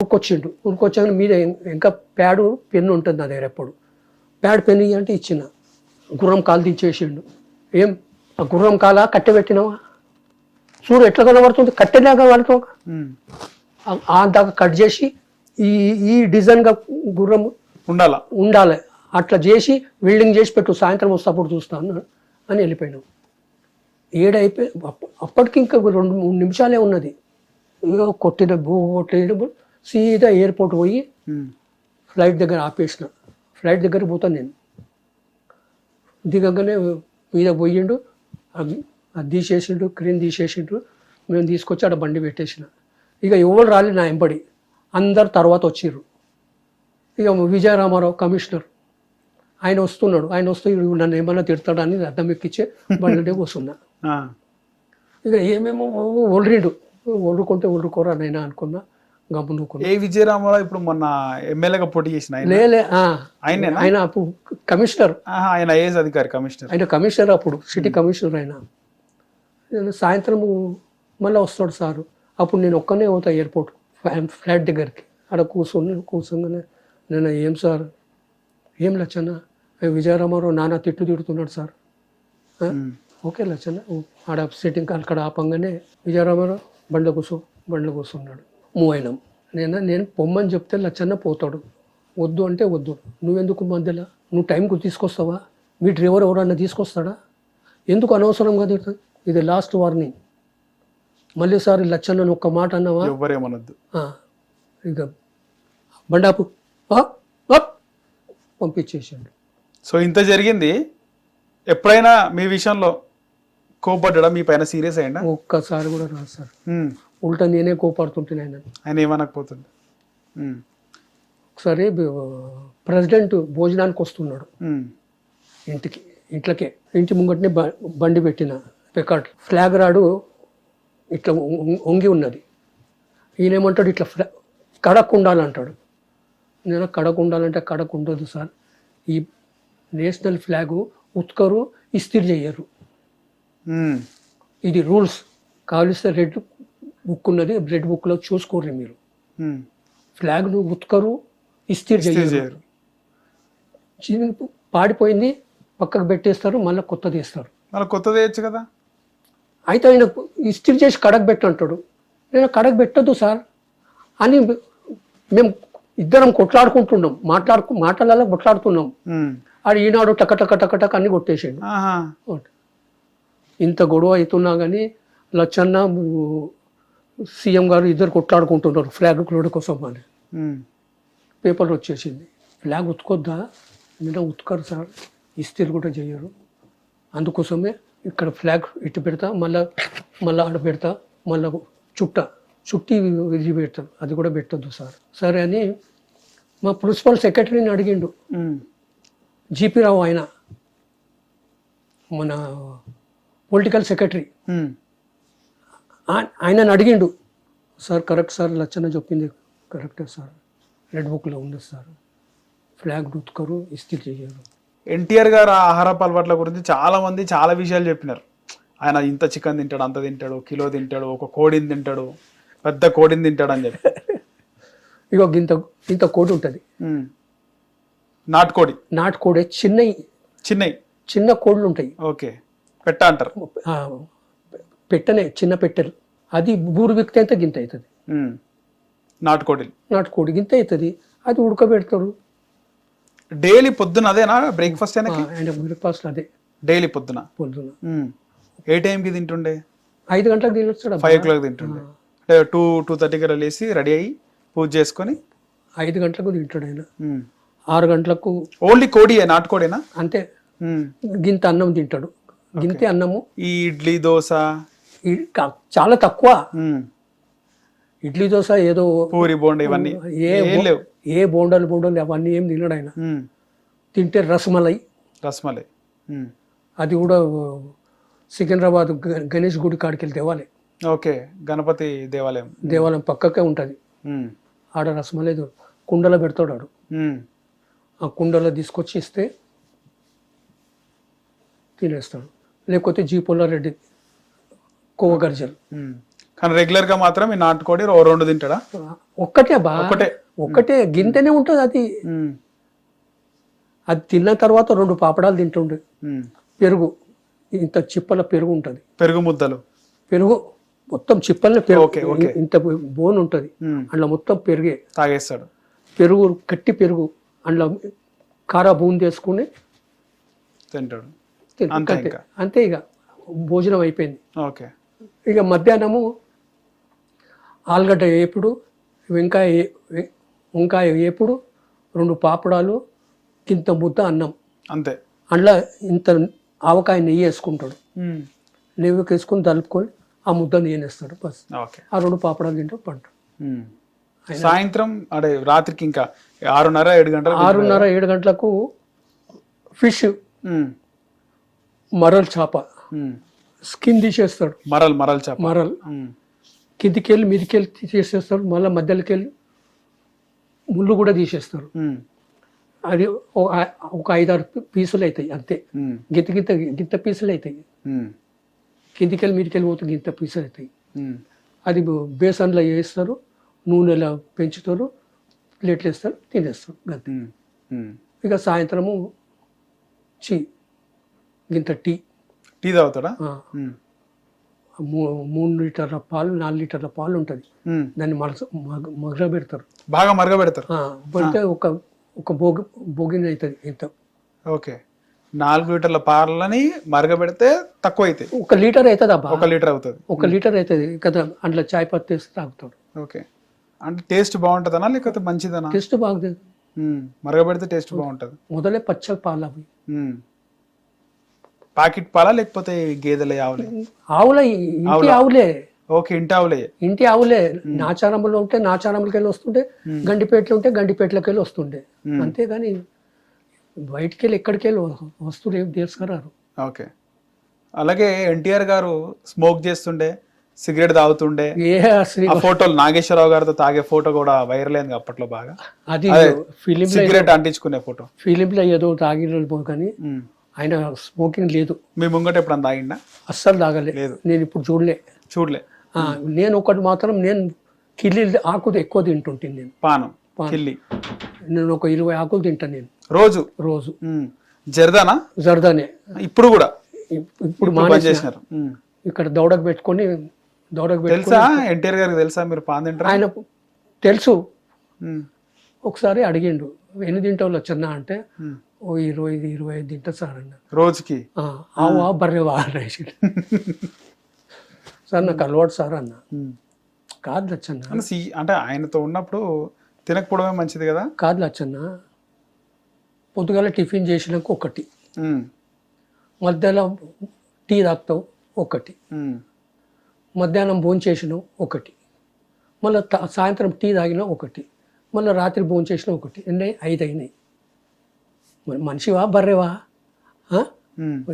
ఉరికొచ్చిండు. ఉరికొచ్చాక మీద ఇంకా pad pen ఉంటుంది నా దగ్గర ఎప్పుడు. ప్యాడ్ పెన్ను అంటే ఇచ్చిన. గుర్రం కాలు దించేసిండు. ఏం ఆ గుర్రం కాలా కట్టె పెట్టినావా? చూడు ఎట్లా కనబడుతుంది, కట్టెలాగా వాడుకో. దాకా కట్ చేసి ఈ డిజైన్గా గుర్రం ఉండాలి అట్లా చేసి వెల్డింగ్ చేసి పెట్టు, సాయంత్రం వస్తప్పుడు చూస్తాను అని వెళ్ళిపోయినాం. ఏడైపోయి అప్పటికి ఇంకా 2-3 నిమిషాలే ఉన్నది. ఇక కొట్టిన సీదా ఎయిర్పోర్ట్ పోయి ఫ్లైట్ దగ్గర ఆపేసిన. ఫ్లైట్ దగ్గర పోతాను నేను. దిగగానే మీద పోయిండు, అది తీసేసిండు, క్రీన్ తీసేసిండు. మేము తీసుకొచ్చి ఆడ బండి పెట్టేసిన. ఇక ఎవరు రాలి నా ఎంబడి, అందరు తర్వాత వచ్చిర్రు. ఇక విజయరామారావు కమిషనర్ ఆయన వస్తున్నాడు. ఆయన వస్తే నన్ను ఏమన్నా తిడతాడని అర్థం ఎక్కించే బండి కూర్చున్నా. ఇక ఏమేమో ఒళ్ళరిండు, ఒళ్ళుకోరా నైనా అనుకున్నా. గమ్మునుకున్నా. ఏ విజయరామారావు ఇప్పుడు మొన్న ఎమ్మెల్యేగా పోటీ చేసిన లేలే ఆయన అప్పుడు కమిషనర్. ఆయన ఐఏఎస్ అధికారి కమిషనర్. ఆయన కమిషనర్ అప్పుడు, సిటీ కమిషనర్. ఆయన సాయంత్రం మళ్ళీ వస్తాడు సారు. అప్పుడు నేను ఒక్కనే పోతా ఎయిర్పోర్ట్ ఫ్లైట్ దగ్గరికి. ఆడ కూర్చోగానే నేను ఏం సార్, ఏం లచ్చన్న, విజయరామారావు నానా తిడుతున్నాడు సార్. ఓకే లచ్చన్న. ఆడ సిట్టింగ్ అక్కడ ఆపంగానే విజయరామారావు బండ్లో కూర్చున్నాడు. మూవ్ అయినాం. నేను పొమ్మని చెప్తే లచ్చన్న పోతాడు, వద్దు అంటే వద్దు. నువ్వెందుకు మధ్యలో, నువ్వు టైంకు తీసుకొస్తావా? మీ డ్రైవర్ ఎవరన్నా తీసుకొస్తాడా? ఎందుకు అనవసరంగా తిడుతుంది? ఇది లాస్ట్ వార్నింగ్. మళ్ళీ సార్ లచ్చన్న ఒక్క మాట అన్నావా ఎవరేమనొద్దు, ఇక బండాపు పంపించేసాడు. సో ఇంత జరిగింది. ఎప్పుడైనా మీ విషయంలో కోపడ్డా, మీ పైన సీరియస్ అయ్యిందా? ఒక్కసారి కూడా రాదు సార్. ఉల్టా నేనే కోపడుతుంటున్నాను. ఆయన ఏమనకపోతుంది. ఒకసారి ప్రెసిడెంట్ భోజనానికి వస్తున్నాడు ఇంట్లోకే. ఇంటి ముంగటనే బండి పెట్టిన పెకాట్ ఫ్లాగ్ రాడు ఇట్లా వంగి ఉన్నది. ఈయనేమంటాడు, ఇట్లా కడక్ ఉండాలంటాడు. నేను కడక్ ఉండాలంటే కడక్ ఉండదు సార్, ఈ నేషనల్ ఫ్లాగు ఉత్కరు, ఇస్త్రీ చెయ్యరు, ఇది రూల్స్. కావలిస్తే రెడ్ బుక్ ఉన్నది, రెడ్ బుక్లో చూసుకోర్రి మీరు. ఫ్లాగ్ను ఉత్కరు, ఇస్త్రీ చెయ్యరు. పాడిపోయింది పక్కకు పెట్టేస్తారు, మళ్ళీ కొత్తది వేస్తారు. మళ్ళీ కొత్తది వేయచ్చు కదా. అయితే ఆయన ఇస్త్రీ చేసి కడక్ పెట్టంటాడు. నేను కడక్ పెట్టద్దు సార్ అని మేము ఇద్దరం కొట్లాడుకుంటున్నాం, మాటలలో కొట్లాడుతున్నాం. ఆడు ఈనాడు టక టక టక టక అన్ని కొట్టేసాడు. ఇంత గొడవ అవుతున్నా కానీ లచ్చన్న సీఎం గారు ఇద్దరు కొట్లాడుకుంటున్నారు ఫ్లాగ్ క్లోడ్ కోసం అని. పేపర్ వచ్చేసింది, ఫ్లాగ్ ఉతుకొద్దా? నేను ఉతుకరు సార్, ఇస్త్రీ కూడా చేయరు, అందుకోసమే ఇక్కడ ఫ్లాగ్ ఇటు పెడతా, మళ్ళీ ఆడ పెడతా, మళ్ళీ చుట్టి ఇది పెడతాను, అది కూడా పెట్టద్దు సార్. సరే అని మా ప్రిన్సిపల్ సెక్రటరీని అడిగిండు, జీపీ రావు, ఆయన మన పొలిటికల్ సెక్రటరీ. ఆయనని అడిగిండు, సార్ కరెక్ట్ సార్, లచ్చన్న చెప్పింది కరెక్టే సార్, రెడ్ బుక్లో ఉంది సార్, ఫ్లాగ్ ఉతుకరు, ఇస్త్రీ చేయరు. ఎన్టీఆర్ గారు ఆహారపు అలవాట్ల గురించి చాలా మంది చాలా విషయాలు చెప్పినారు. ఆయన ఇంత చికెన్ తింటాడు, అంత తింటాడు, కిలో తింటాడు, ఒక కోడిని తింటాడు, పెద్ద కోడిని తింటాడు అని చెప్పి. ఇక ఇంత కోడి ఉంటుంది, నాటుకోడి చిన్న కోళ్ళు ఉంటాయి. ఓకే, పెట్ట అంటారు, పెట్టనే చిన్న పెట్టెలు. అది బూరు విక్తే అంత గింత అవుతుంది. నాటుకోడి గింత అవుతుంది, అది ఉడకబెడతారు. డైలీ పొద్దున అదేనా బ్రేక్ఫాస్ట్? బ్రేక్ఫాస్ట్ అదే డైలీ పొద్దున. ఏ టైంకి తింటుండే? 5 గంటలకు తినొచ్చాడు. 5 o'clock తింటుండే. అంటే 2-2:30 లేసి రెడీ అయ్యి పూజ చేసుకొని 5 గంటలకు తింటాడు ఆయన. 6 గంటలకు ఓన్లీ కోడి, నాటుకోడేనా? అంతే. గింత అన్నం తింటాడు, గింతే అన్నము. ఈ ఇడ్లీ దోశ చాలా తక్కువ. ఇడ్లీ దోశ ఏదో పూరి బోండా ఇవన్నీ ఏ బోండాలు అవన్నీ ఏం తినడు ఆయన. తింటే రసమలై, అది కూడా సికింద్రాబాద్ గణేష్ గుడి కాడికి వెళ్ళి తేవాలి. ఓకే, గణపతి దేవాలయం పక్కకే ఉంటుంది. ఆడ రసమలై కుండలో పెడతాడు ఆడు. ఆ కుండలో తీసుకొచ్చి ఇస్తే తినేస్తాడు. లేకపోతే జీపోల రెడ్డి కోవ గర్జలు కానీ రెగ్యులర్ గా మాత్రం ఈ నాటుకోడి ఓ 2 తింటాడా? ఒక్కటే బా, ఒకటే. ఒక్కటే గింతనే ఉంటుంది అది. ఉమ్, అది తిన్న తర్వాత 2 పాపడాలు తింటుండే. ఉమ్. పెరుగు, ఇంత చిప్పల పెరుగు ఉంటుంది. పెరుగు ముద్దలు. పెరుగు మొత్తం చిప్పలనే పెరుగు, ఓకే, ఓకే. ఇంత బోన్ ఉంటుంది. ఉమ్. అందులో మొత్తం పెరిగే తాగేస్తాడు. పెరుగు, గట్టి పెరుగు, అందులో కారా బూంది వేసుకుని తింటాడు. తింటాం. అంతే అంతే ఇంకా. అంతే ఇక భోజనం అయిపోయింది. ఓకే. ఇక మధ్యాహ్నము ఆలుగడ్డ వేపుడు, వంకాయ వేపుడు, 2 పాపడాలు, ఇంత ముద్ద అన్నం. అంతే. అందులో ఇంత ఆవకాయ నెయ్యి వేసుకుంటాడు. ఉమ్. నెయ్యి వేసుకొని కలుపుకొని ఆ ముద్ద నేనేస్తాడు బస్. ఓకే. ఆ 2 పాపడాలు తింటాం పంట. ఉమ్. సాయంత్రం అదే రాత్రికి ఇంకా 6:30-7 గంటలు. 6:30-7 గంటలకు ఫిష్, ఉమ్, మరల్ చేప ఉమ్. స్కిన్ తీసేస్తాడు. మరల్ చేప. మరల్ ఉమ్, కిందికెళ్ళి మీదికెళ్ళి తీసేస్తాడు. మళ్ళీ మధ్యలోకి వెళ్ళి ముళ్ళు కూడా తీసేస్తారు. ఉమ్, అది ఒక 5-6 పీసులు అవుతాయి అంతే. ఉమ్, గింత పీసులు అవుతాయి. ఉమ్, కిందికెళ్ళి మీదికెళ్ళి పోతే గింత పీసులు అవుతాయి. ఉమ్. అది బేసన్లో వేస్తారు, నూనెలో పెంచుతారు, ప్లేట్లు వేస్తారు, తినేస్తారు గంతే. ఉమ్, ఉమ్. ఇక సాయంత్రము గింత టీ. టీ తాగుతాడా? ఉమ్, 3 లీటర్ల పాలు, 4 లీటర్ల పాలు ఉంటుంది. ఉమ్. దాన్ని మగ పెడతారు. బాగా మరగబెడతారు. పెడితే ఒక బోగిని అవుతుంది ఇంత. ఓకే. 4 లీటర్ల పాలని మరగబెడితే తక్కువ అవుతాయి. 1 లీటర్ అవుతుంది అబ్బా. 1 లీటర్ అవుతుంది. 1 లీటర్ అవుతుంది కదా. అందులో చాయ్ పత్తి వేసి తాగుతాడు. ఓకే. అంటే టేస్ట్ బాగుంటుందనా లేకపోతే మంచిదనా? టేస్ట్ బాగుంది. మరగబెడితే టేస్ట్ బాగుంటుంది. మొదలే పచ్చ పాలు అవి. ప్యాకెట్ పాలా లేకపోతే గేదెల ఆవులే? ఆవులే, ఇంటి ఆవులే. ఓకే, ఇంటి ఆవులే. ఇంటి ఆవులే. నాచారంలో ఉంటే నాచారంలోకి వెళ్ళి వస్తుండే, గండిపేటలో ఉంటే గండిపేటలోకి వెళ్ళి వస్తుండే. అంతేగాని బయటికి వెళ్ళి ఎక్కడికి వెళ్ళి వస్తువులు ఏం తీసుకురారు. ఓకే. అలాగే ఎన్టీఆర్ గారు స్మోక్ చేస్తుండే, సిగరెట్ తాగుతుండే. ఆ ఫోటోలు నాగేశ్వరరావు గారితో తాగే ఫోటో కూడా వైరల్ అయింది అప్పట్లో బాగా. అది ఫిలిం సిగరెట్ అంటించుకునే ఫోటో. ఫిలింలో ఏదో తాగిన కానీ ఆయన స్మోకింగ్ లేదు. మీ ముంగట ఎప్పుడు తాగిండా? అస్సలు తాగలేదు. నేను ఇప్పుడు చూడలే. నేను ఒకటి మాత్రం, నేను కిల్లి ఆకు ఎక్కువ తింటుంటాను. నేను పానం కిల్లి నేను ఒక 20 ఆకులు తింటాను నేను రోజు. జర్దానే ఇప్పుడు కూడా. ఇప్పుడు మానేసినారు. ఇక్కడ దౌడకు పెట్టుకొని తెలుసా ఎన్టీఆర్ గారికి? తెలుసా మీరు పాన్ తింటారు? ఆయన తెలుసు. ఒకసారి అడిగిండు, ఎన్ని తింటావు చిన్న అంటే, ఓ 20-25 తింటా సార్ అన్న రోజుకి. ఆవా బర్రెవా అనేసి. సార్ నాకు అలవాటు సార్ అన్న. కాదు లచ్చన్న, అంటే ఆయనతో ఉన్నప్పుడు తినకపోవడమే మంచిది కదా. కాదు లచ్చన్న, పొద్దుగాల టిఫిన్ చేసినాక ఒకటి, మధ్యాహ్నం టీ తాగుతావు ఒకటి, మధ్యాహ్నం భోజనం చేసినావు ఒకటి, మళ్ళీ సాయంత్రం టీ తాగినావు ఒకటి, మళ్ళీ రాత్రి భోజనం చేసినావు ఒకటి. ఎన్ని 5 అయినాయి. మనిషివా బర్రెవా?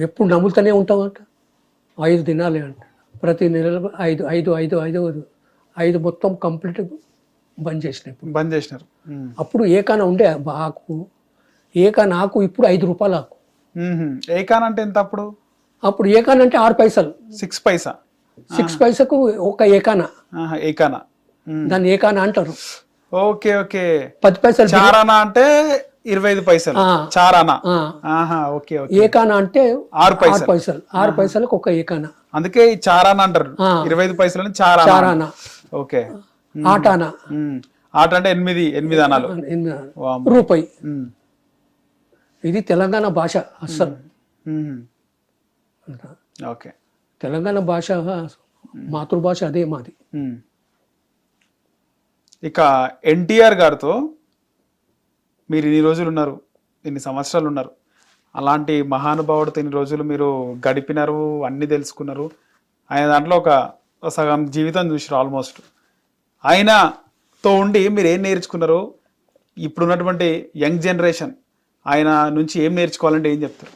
ఎప్పుడు నమ్ములుతూనే ఉంటావు అంట. 5 తినాలి అంట. ప్రతి నెలలో 5 మొత్తం కంప్లీట్ బంద్ చేసినారు. అప్పుడు ఏకాన ఉండే ఆకు, ఏకాన ఆకు ఇప్పుడు 5 రూపాయలు ఆకు. ఏకాన అంటే ఎంత అప్పుడు? అప్పుడు ఏకాన అంటే 6 పైసలు. 6 పైసా. 6 పైసకు ఒక ఏకాన. దాన్ని ఏకాన అంటారు. Okay okay. 10 పైసలు. చారానా అంటే 25 పైసలు. చారానా. Okay okay. ఏకాన అంటే 6 పైసలు. 6 పైసలకు ఒక ఏకాన. అందుకే ఈ చారానా అంటారు. 25 పైసలని చారానా. ఓకే. ఆటానా. ఆట అంటే 8 అనాలు. రూపాయి. ఇది తెలంగాణ భాష అస్సలు. ఓకే. తెలంగాణ భాష మాతృభాష అదే మాది. ఇక ఎన్టీఆర్ గారితో మీరు ఇన్ని రోజులు ఉన్నారు, ఇన్ని సంవత్సరాలు ఉన్నారు. అలాంటి మహానుభావుడితో ఇన్ని రోజులు మీరు గడిపినారు, అన్నీ తెలుసుకున్నారు. ఆయన దాంట్లో ఒక సగం జీవితం చూసారు ఆల్మోస్ట్. ఆయనతో ఉండి మీరు ఏం నేర్చుకున్నారు? ఇప్పుడున్నటువంటి యంగ్ జనరేషన్ ఆయన నుంచి ఏం నేర్చుకోవాలంటే ఏం చెప్తారు?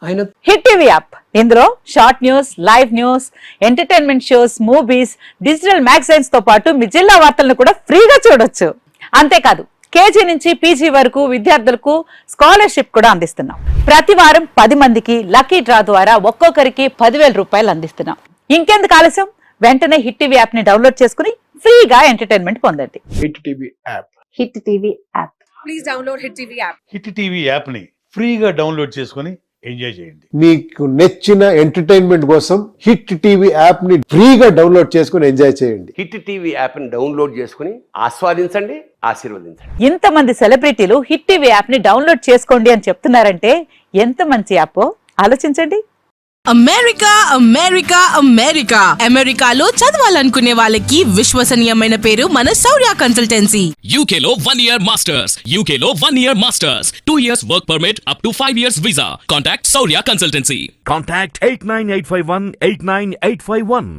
ఆయన హిట్ టీవీ యాప్, ఇందులో short news, live news, entertainment shows, movies, digital magazines తో పాటు మీ జిల్లా వార్తలను కూడా ఫ్రీగా చూడొచ్చు. అంతేకాదు కేజీ నుంచి పీజీ వరకు విద్యార్థులకు స్కాలర్షిప్ కూడా అందిస్తున్నాం. ప్రతి వారం 10 మందికి లక్కీ డ్రా ద్వారా ఒక్కొక్కరికి 10,000 రూపాయలు అందిస్తున్నాం. ఇంకెందుకు ఆలస్యం, వెంటనే హిట్ టీవీ యాప్ ని డౌన్లోడ్ చేసుకుని ఫ్రీగా ఎంటర్టైన్మెంట్ పొందండి. Hit TV app. Hit TV app. Please download Hit TV app. Hit TV యాప్ని ఫ్రీగా డౌన్లోడ్ చేసుకొని ఎంజాయ్ చేయండి. మీకు నచ్చిన ఎంటర్టైన్మెంట్ కోసం హిట్ టీవీ యాప్ ని ఫ్రీగా డౌన్లోడ్ చేసుకుని ఎంజాయ్ చేయండి. హిట్ టీవీ యాప్ని డౌన్లోడ్ చేసుకుని ఆస్వాదించండి, ఆశీర్వదించండి. ఇంతమంది సెలబ్రిటీలు హిట్ టీవీ యాప్ ని డౌన్లోడ్ చేసుకోండి అని చెప్తున్నారంటే ఎంత మంచి యాప్ ఆలోచించండి. అమెరికా అమెరికా అమెరికా అమెరికాలో చదవాలనుకునే వాళ్ళకి విశ్వసనీయమైన పేరు మన శౌర్య consultancy. UK Law 1 Year Masters. UK Law 1 Year Masters. 2 years work permit up to 5 years visa. Contact Saurya Consultancy. Contact 89851 89851.